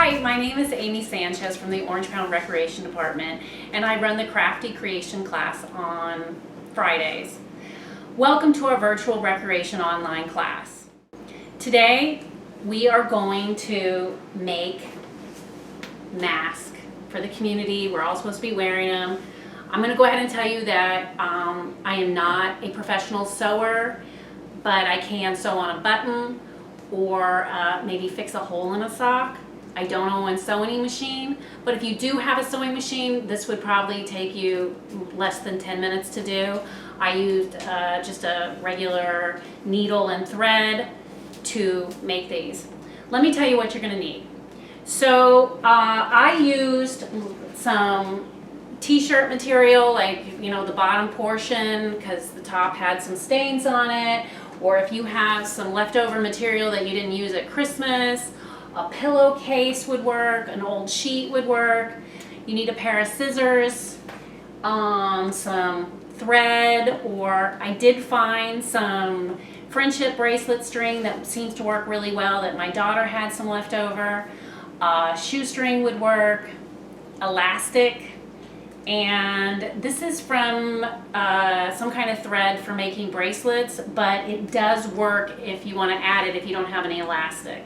Hi, my name is Amy Sanchez from the Orangetown Recreation Department, and I run the Crafty Creation class on Fridays. Welcome to our virtual recreation online class. Today we are going to make masks for the community. We're all supposed to be wearing them. I'm going to go ahead and tell you that I am not a professional sewer, but I can sew on a button or maybe fix a hole in a sock. I don't own a sewing machine, but if you do have a sewing machine, this would probably take you less than 10 minutes to do. I used just a regular needle and thread to make these. Let me tell you what you're going to need. So I used some t-shirt material, like the bottom portion, because the top had some stains on it, or if you have some leftover material that you didn't use at Christmas, a pillowcase would work, an old sheet would work. You need a pair of scissors, some thread, or I did find some friendship bracelet string that seems to work really well that my daughter had some leftover. Shoestring would work, elastic, and this is from some kind of thread for making bracelets, but it does work if you want to add it if you don't have any elastic.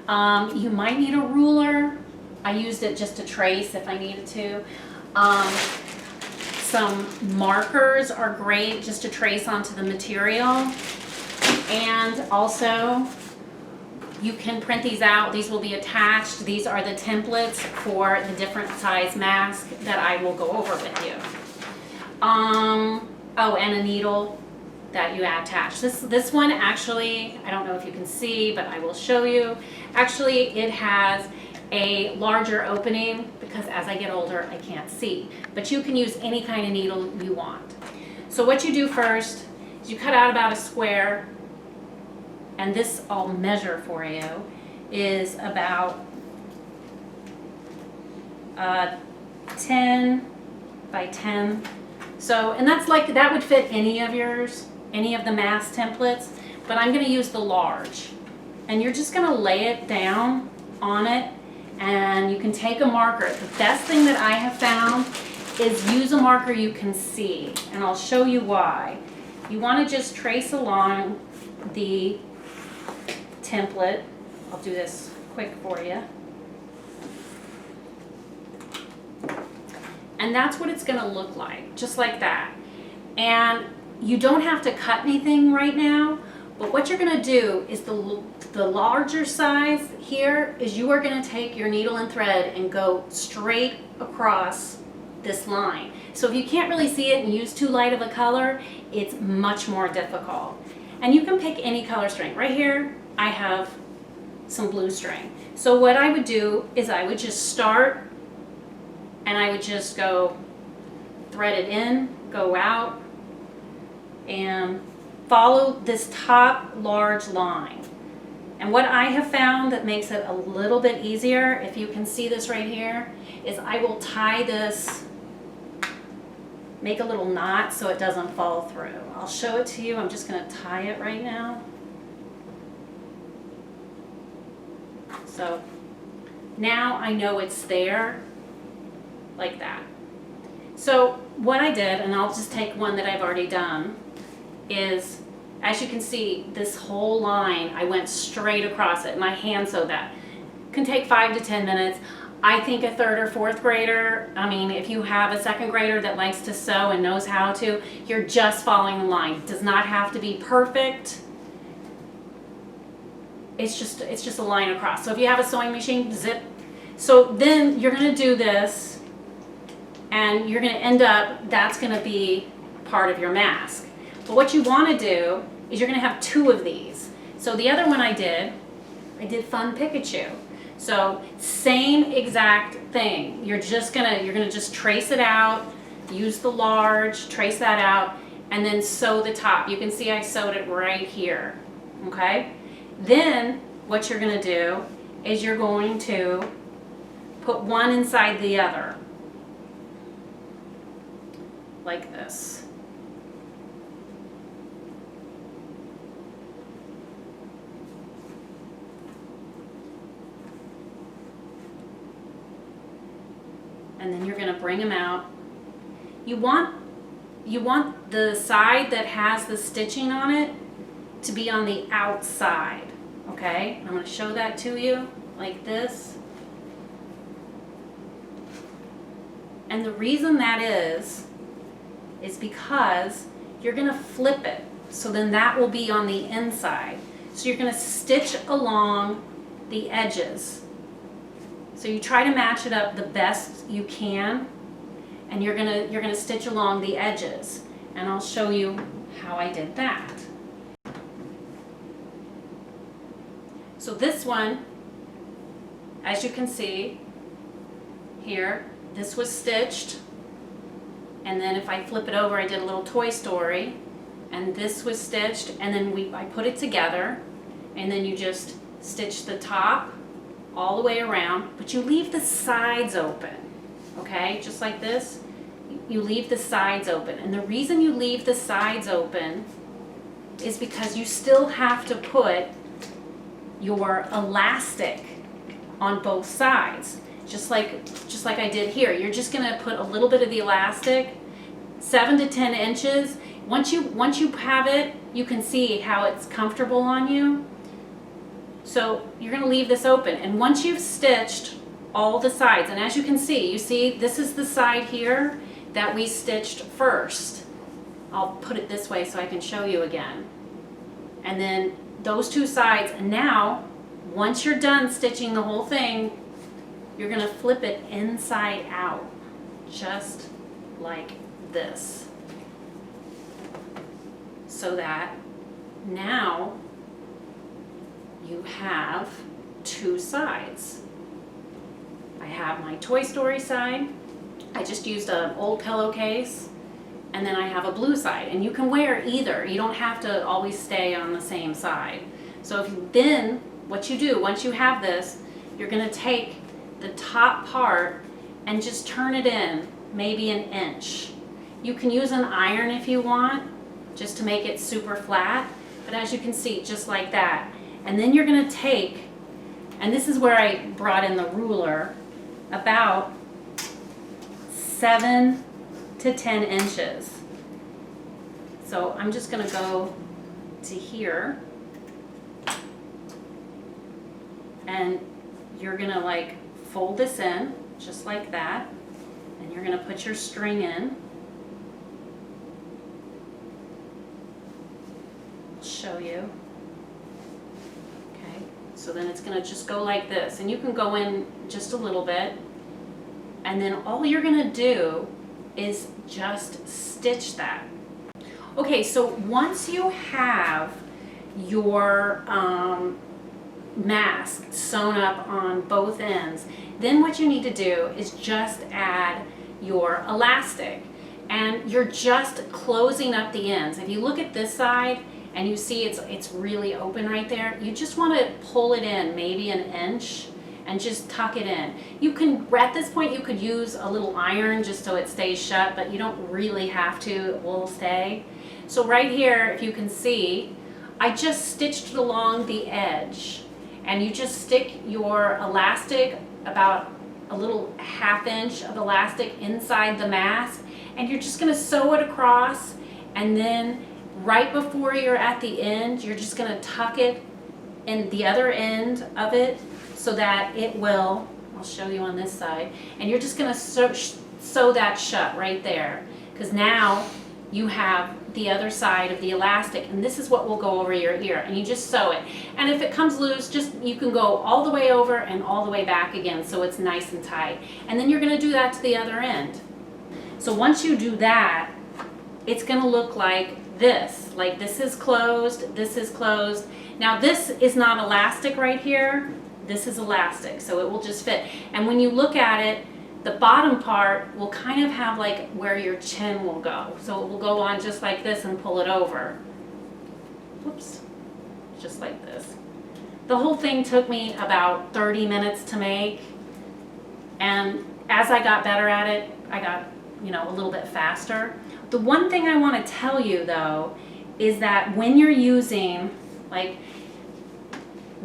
You might need a ruler. I used it just to trace if I needed to. Some markers are great just to trace onto the material. And also, you can print these out. These will be attached. These are the templates for the different size masks that I will go over with you. Oh, and a needle that you attach. This one actually, I don't know if you can see, but I will show you. Actually, it has a larger opening because as I get older, I can't see. But you can use any kind of needle you want. So what you do first is you cut out about a square, and this I'll measure for you, is about 10 by 10. So, and that would fit any of yours, any of the mask templates, but I'm gonna use the large. And you're just gonna lay it down on it, and you can take a marker. The best thing that I have found is use a marker you can see, and I'll show you why. You wanna just trace along the template. I'll do this quick for you. And that's what it's gonna look like, just like that. And you don't have to cut anything right now, but what you're gonna do is the larger size here is you are gonna take your needle and thread and go straight across this line. So if you can't really see it and use too light of a color, it's much more difficult. And you can pick any color string. Right here, I have some blue string. So what I would do is I would just start and I would just go thread it in, go out, and follow this top large line. And what I have found that makes it a little bit easier, if you can see this right here, is I will tie this, make a little knot so it doesn't fall through. I'll show it to you. I'm just going to tie it right now. So now I know it's there, like that. So what I did, and I'll just take one that I've already done, is, as you can see, this whole line, I went straight across it and I hand sewed that. It can take 5 to 10 minutes. I think a third or fourth grader, I mean, if you have a second grader that likes to sew and knows how to, you're just following the line. It does not have to be perfect. It's just a line across. So if you have a sewing machine, zip. So then you're gonna do this and you're gonna end up, that's gonna be part of your mask. But what you wanna do is you're gonna have 2 of these. So the other one I did Fun Pikachu. So same exact thing. You're gonna just trace it out, use the large, trace that out, and then sew the top. You can see I sewed it right here, okay? Then what you're gonna do is you're going to put one inside the other, like this. and then you're going to bring them out. You want the side that has the stitching on it to be on the outside, okay? I'm going to show that to you like this. And the reason that is because you're going to flip it, so then that will be on the inside. So you're going to stitch along the edges. So you try to match it up the best you can, and you're gonna stitch along the edges. And I'll show you how I did that. So this one, as you can see here, this was stitched, and then if I flip it over, I did a little Toy Story, and this was stitched, and then I put it together, and then you just stitch the top all the way around, but you leave the sides open, okay? Just like this, you leave the sides open. And the reason you leave the sides open is because you still have to put your elastic on both sides, just like I did here. You're just gonna put a little bit of the elastic, 7 to 10 inches. Once you have it, you can see how it's comfortable on you. So you're going to leave this open, and once you've stitched all the sides, and as you can see, this is the side here that we stitched first. I'll put it this way so I can show you again. And then those two sides, and now once you're done stitching the whole thing, you're going to flip it inside out, just like this. So that now you have two sides. I have my Toy Story side. I just used an old pillowcase, and then I have a blue side, and you can wear either. You don't have to always stay on the same side. So what you do, once you have this, you're gonna take the top part and just turn it in maybe an inch. You can use an iron if you want, just to make it super flat, but as you can see, just like that. And then you're going to take, and this is where I brought in the ruler, about 7 to 10 inches. So I'm just going to go to here, and you're going to like fold this in just like that, and you're going to put your string in. I'll show you. So then it's going to just go like this, and you can go in just a little bit, and then all you're going to do is just stitch that. Okay, so once you have your mask sewn up on both ends, then what you need to do is just add your elastic, and you're just closing up the ends. If you look at this side, and you see it's really open right there, you just want to pull it in maybe an inch and just tuck it in. You can, at this point, you could use a little iron just so it stays shut, but you don't really have to, it will stay. So right here, if you can see, I just stitched it along the edge, and you just stick your elastic, about a little ½ inch of elastic inside the mask, and you're just going to sew it across, and then right before you're at the end, you're just going to tuck it in the other end of it so that it will, I'll show you on this side, and you're just going to sew that shut right there, because now you have the other side of the elastic, and this is what will go over your ear, and you just sew it. And if it comes loose, you can go all the way over and all the way back again, so it's nice and tight. And then you're going to do that to the other end. So once you do that, it's going to look like this. Like this is closed, this is closed. Now this is not elastic right here. This is elastic, so it will just fit. And when you look at it, the bottom part will kind of have like where your chin will go. So it will go on just like this and pull it over. Whoops, just like this. The whole thing took me about 30 minutes to make. And as I got better at it, I got, a little bit faster. The one thing I want to tell you though, is that when you're using like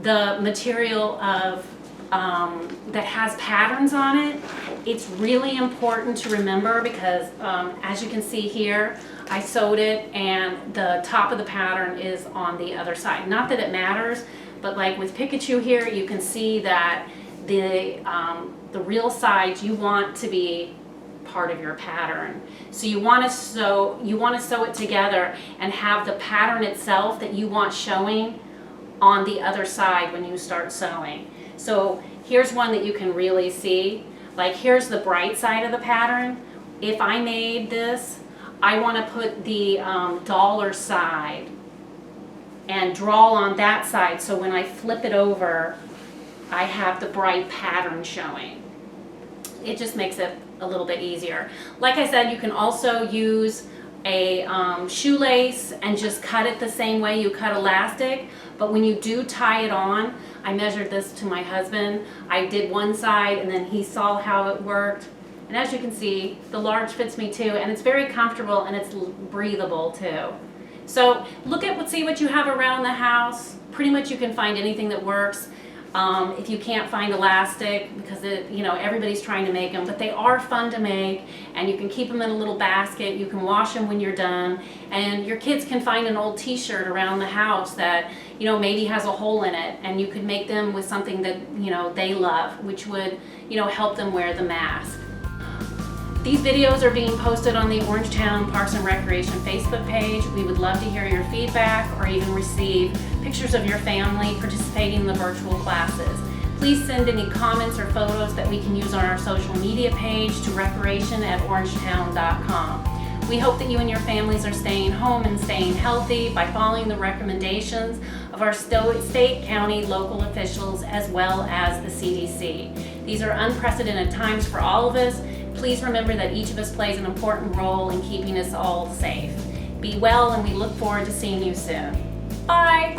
the material of that has patterns on it, it's really important to remember because as you can see here, I sewed it and the top of the pattern is on the other side. Not that it matters, but like with Pikachu here, you can see that the real sides you want to be part of your pattern. So you want to sew it together and have the pattern itself that you want showing on the other side when you start sewing. So here's one that you can really see. Like here's the bright side of the pattern. If I made this, I want to put the dollar side and draw on that side, so when I flip it over, I have the bright pattern showing. It just makes it a little bit easier. Like I said, you can also use a shoelace and just cut it the same way you cut elastic, but when you do tie it on, I measured this to my husband. I did one side and then he saw how it worked. And as you can see, the large fits me too, and it's very comfortable and it's breathable too. So see what you have around the house. Pretty much you can find anything that works. If you can't find elastic, because everybody's trying to make them, but they are fun to make, and you can keep them in a little basket. You can wash them when you're done, and your kids can find an old t-shirt around the house that maybe has a hole in it, and you could make them with something that they love, which would help them wear the mask. These videos are being posted on the Orangetown Parks and Recreation Facebook page. We would love to hear your feedback or even receive pictures of your family participating in the virtual classes. Please send any comments or photos that we can use on our social media page to recreation@orangetown.com. We hope that you and your families are staying home and staying healthy by following the recommendations of our state, county, local officials, as well as the CDC. These are unprecedented times for all of us. Please remember that each of us plays an important role in keeping us all safe. Be well, and we look forward to seeing you soon. Bye!